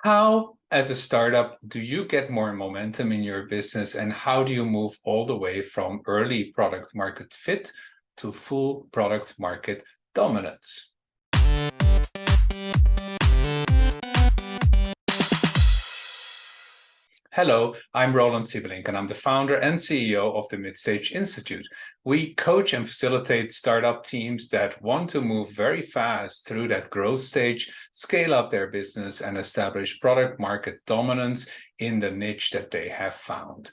How, as a startup, do you get more momentum in your business, and how do you move all the way from early product market fit to full product market dominance? Hello, I'm Roland Siebelink, and I'm the founder and CEO of the Midstage Institute. We coach and facilitate startup teams that want to move very fast through that growth stage, scale up their business, and establish product market dominance in the niche that they have found.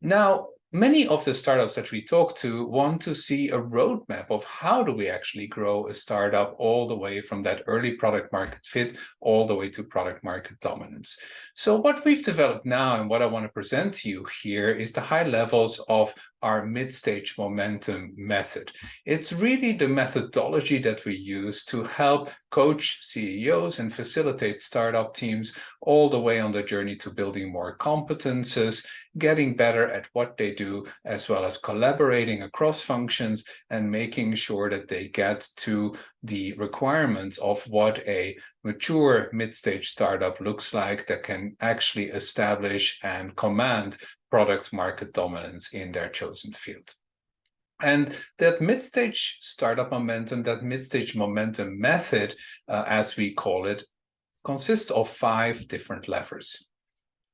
Now, many of the startups that we talk to want to see a roadmap of how do we actually grow a startup all the way from that early product market fit all the way to product market dominance. So what we've developed now and what I want to present to you here is the high levels of our mid-stage momentum method. It's really the methodology that we use to help coach CEOs and facilitate startup teams all the way on the journey to building more competences, getting better at what they do, as well as collaborating across functions and making sure that they get to the requirements of what a mature mid-stage startup looks like that can actually establish and command product market dominance in their chosen field. And that mid-stage startup momentum, that mid-stage momentum method, as we call it, consists of 5 different levers.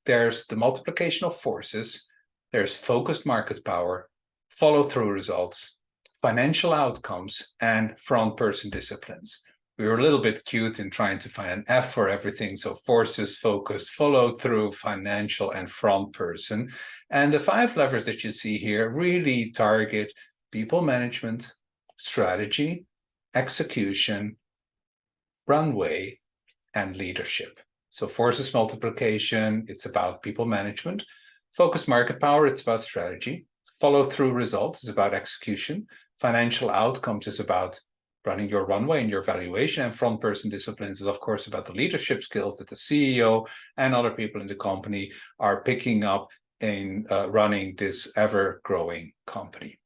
There's the multiplication of forces, there's focused market power, follow-through results, financial outcomes, and front-person disciplines. We were a little bit cute in trying to find an F for everything. So forces, focus, follow through, financial, and front person. And the 5 levers that you see here really target people management, strategy, execution, runway, and leadership. So forces multiplication, it's about people management. Focus market power, it's about strategy. Follow through results is about execution. Financial outcomes is about running your runway and your valuation, and front person disciplines is, of course, about the leadership skills that the CEO and other people in the company are picking up in running this ever-growing company.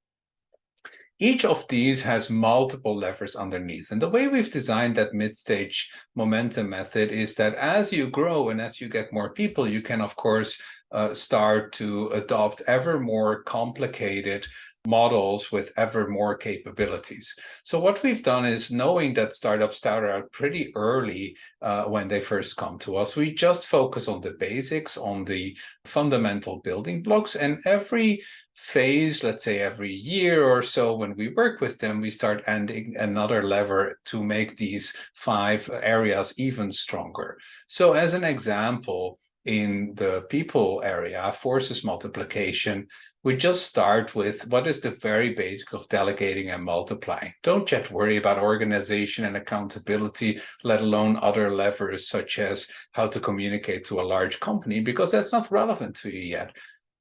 Each of these has multiple levers underneath. And the way we've designed that mid-stage momentum method is that as you grow and as you get more people, you can, of course, start to adopt ever more complicated models with ever more capabilities. So what we've done is, knowing that startups started out pretty early when they first come to us, we just focus on the basics, on the fundamental building blocks, and every phase, let's say every year or so, when we work with them, we start adding another lever to make these 5 areas even stronger. So as an example, in the people area, forces multiplication, we just start with what is the very basics of delegating and multiplying. Don't yet worry about organization and accountability, let alone other levers such as how to communicate to a large company, because that's not relevant to you yet.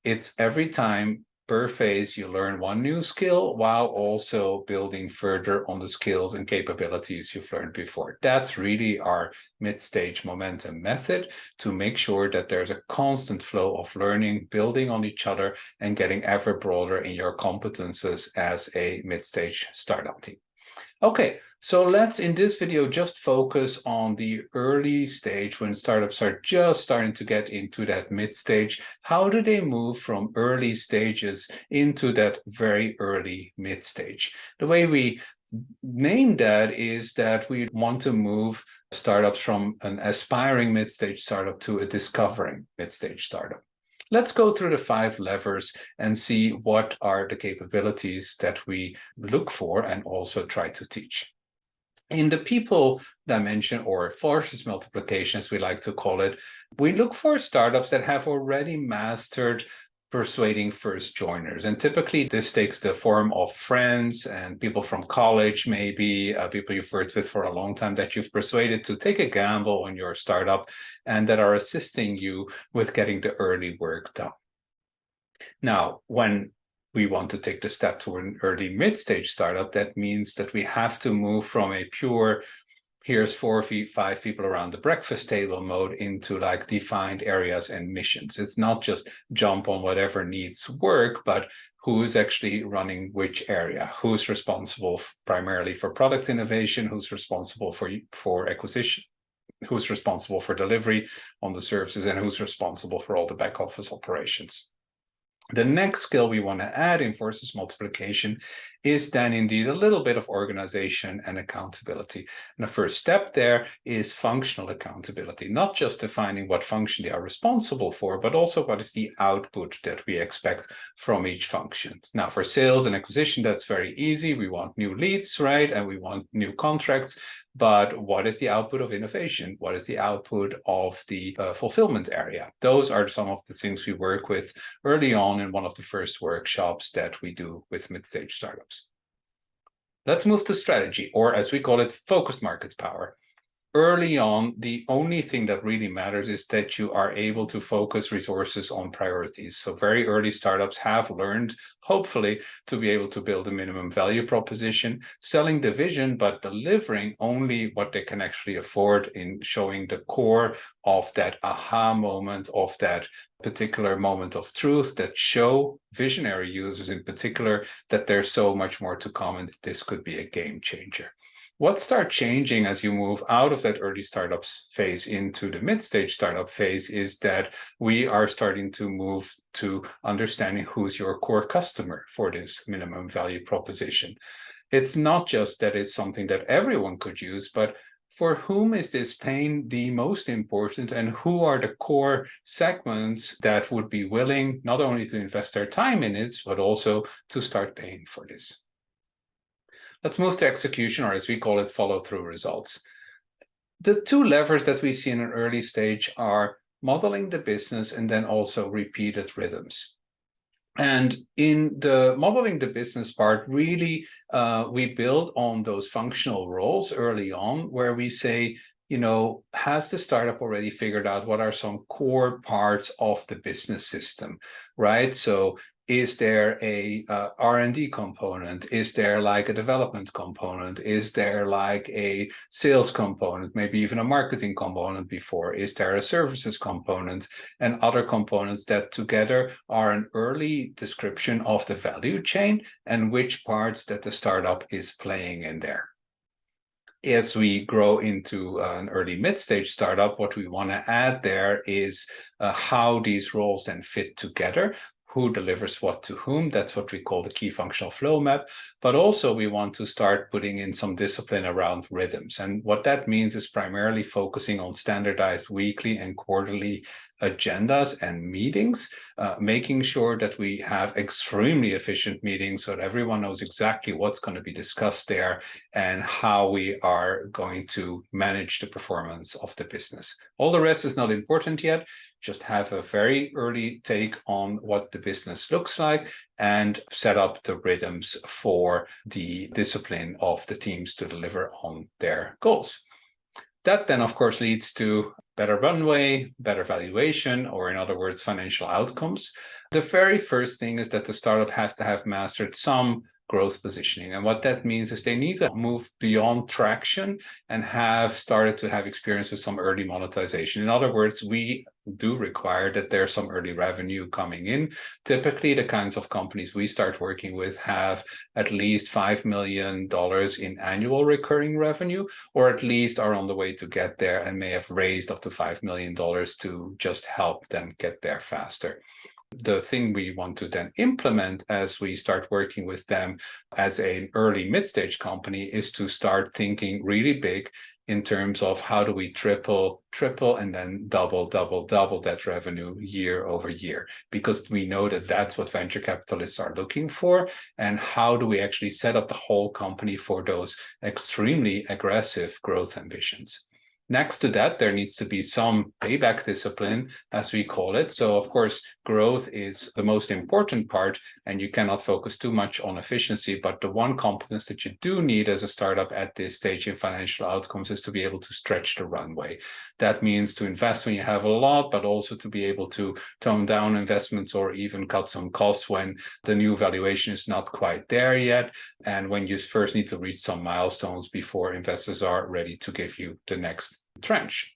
It's every time per phase you learn one new skill while also building further on the skills and capabilities you've learned before. That's really our mid-stage momentum method, to make sure that there's a constant flow of learning, building on each other, and getting ever broader in your competences as a mid-stage startup team. Okay, so let's in this video just focus on the early stage when startups are just starting to get into that mid stage. How do they move from early stages into that very early mid stage? The way we name that is that we want to move startups from an aspiring mid-stage startup to a discovering mid-stage startup. Let's go through the 5 levers and see what are the capabilities that we look for and also try to teach. In the people dimension, or forces multiplication, as we like to call it, we look for startups that have already mastered persuading first joiners. And typically this takes the form of friends and people from college, maybe people you've worked with for a long time that you've persuaded to take a gamble on your startup and that are assisting you with getting the early work done. Now, when we want to take the step to an early mid-stage startup, that means that we have to move from a pure here's 4 or 5 people around the breakfast table mode into like defined areas and missions. It's not just jump on whatever needs work, but who's actually running which area, who's responsible primarily for product innovation, who's responsible for acquisition, who's responsible for delivery on the services and who's responsible for all the back office operations. The next skill we want to add in forces multiplication is then indeed a little bit of organization and accountability. And the first step there is functional accountability, not just defining what function they are responsible for, but also what is the output that we expect from each function. Now, for sales and acquisition, that's very easy. We want new leads, right? And we want new contracts. But what is the output of innovation? What is the output of the fulfillment area? Those are some of the things we work with early on in one of the first workshops that we do with mid-stage startups. Let's move to strategy, or as we call it, focused market power. Early on, the only thing that really matters is that you are able to focus resources on priorities. So very early startups have learned, hopefully, to be able to build a minimum value proposition, selling the vision, but delivering only what they can actually afford in showing the core of that aha moment, of that particular moment of truth that show visionary users in particular that there's so much more to come and this could be a game changer. What starts changing as you move out of that early startup phase into the mid-stage startup phase is that we are starting to move to understanding who's your core customer for this minimum value proposition. It's not just that it's something that everyone could use, but for whom is this pain the most important, and who are the core segments that would be willing not only to invest their time in it, but also to start paying for this? Let's move to execution, or as we call it, follow-through results. The two levers that we see in an early stage are modeling the business and then also repeated rhythms. And in the modeling the business part, really, we build on those functional roles early on where we say, has the startup already figured out what are some core parts of the business system, right? So is there a R&D component? Is there like a development component? Is there like a sales component, maybe even a marketing component before? Is there a services component and other components that together are an early description of the value chain and which parts that the startup is playing in there? As we grow into an early mid-stage startup, what we want to add there is how these roles then fit together. Who delivers what to whom? That's what we call the key functional flow map. But also we want to start putting in some discipline around rhythms. And what that means is primarily focusing on standardized weekly and quarterly agendas and meetings, making sure that we have extremely efficient meetings so that everyone knows exactly what's going to be discussed there and how we are going to manage the performance of the business. All the rest is not important yet. Just have a very early take on what the business looks like and set up the rhythms for the discipline of the teams to deliver on their goals. That then, of course, leads to better runway, better valuation, or in other words, financial outcomes. The very first thing is that the startup has to have mastered some growth positioning. And what that means is they need to move beyond traction and have started to have experience with some early monetization. In other words, we do require that there's some early revenue coming in. Typically, the kinds of companies we start working with have at least $5 million in annual recurring revenue, or at least are on the way to get there and may have raised up to $5 million to just help them get there faster. The thing we want to then implement as we start working with them as an early mid-stage company is to start thinking really big in terms of how do we triple, and then double that revenue year over year, because we know that that's what venture capitalists are looking for. And how do we actually set up the whole company for those extremely aggressive growth ambitions? Next to that, there needs to be some payback discipline, as we call it. So, of course, growth is the most important part, and you cannot focus too much on efficiency. But the one competence that you do need as a startup at this stage in financial outcomes is to be able to stretch the runway. That means to invest when you have a lot, but also to be able to tone down investments or even cut some costs when the new valuation is not quite there yet, and when you first need to reach some milestones before investors are ready to give you the next tranche.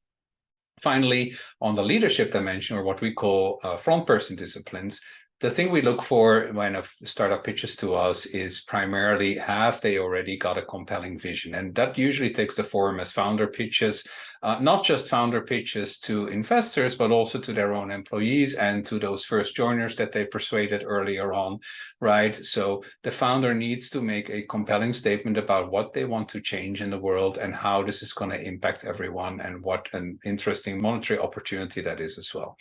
Finally, on the leadership dimension, or what we call front person disciplines, The thing we look for when a startup pitches to us is primarily, have they already got a compelling vision? And that usually takes the form as founder pitches, not just founder pitches to investors, but also to their own employees and to those first joiners that they persuaded earlier on, right? So the founder needs to make a compelling statement about what they want to change in the world and how this is going to impact everyone and what an interesting monetary opportunity that is as well.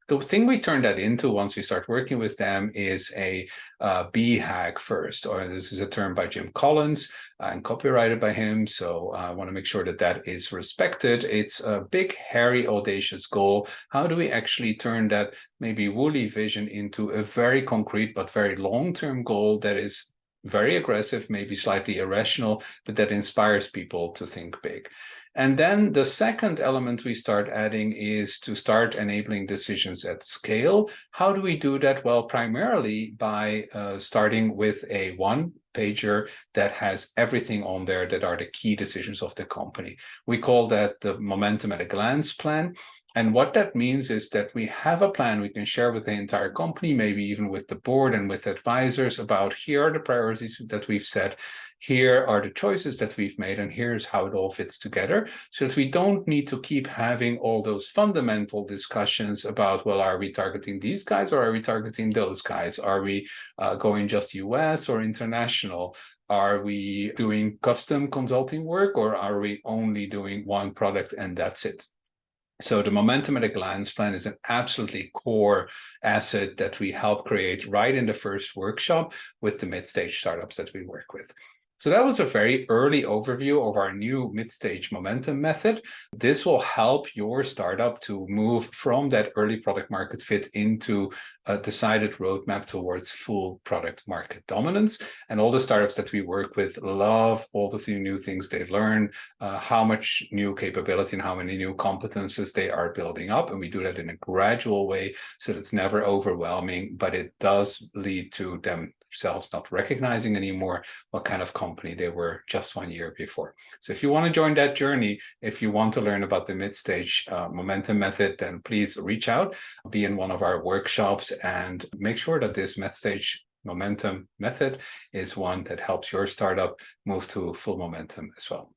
The thing we turn that into once we start working with them is a BHAG first, or this is a term by Jim Collins and copyrighted by him. So I want to make sure that that is respected. It's a big, hairy, audacious goal. How do we actually turn that maybe woolly vision into a very concrete but very long-term goal that is very aggressive, maybe slightly irrational, but that inspires people to think big? And then the second element we start adding is to start enabling decisions at scale. How do we do that? Well, primarily by starting with a one-pager that has everything on there that are the key decisions of the company. We call that the momentum at a glance plan. And what that means is that we have a plan we can share with the entire company, maybe even with the board and with advisors, about here are the priorities that we've set, here are the choices that we've made, and here's how it all fits together, so that we don't need to keep having all those fundamental discussions about, well, are we targeting these guys or are we targeting those guys? Are we going just US or international? Are we doing custom consulting work, or are we only doing one product and that's it? So the momentum at a glance plan is an absolutely core asset that we help create right in the first workshop with the mid-stage startups that we work with. So that was a very early overview of our new mid-stage momentum method. This will help your startup to move from that early product market fit into a decided roadmap towards full product market dominance. And all the startups that we work with love all the new things they learn, how much new capability and how many new competencies they are building up. And we do that in a gradual way, so it's never overwhelming, but it does lead to them themselves not recognizing anymore what kind of company they were just 1 year before. So if you want to join that journey, if you want to learn about the mid-stage momentum method, then please reach out, be in one of our workshops, and make sure that this mid-stage momentum method is one that helps your startup move to full momentum as well.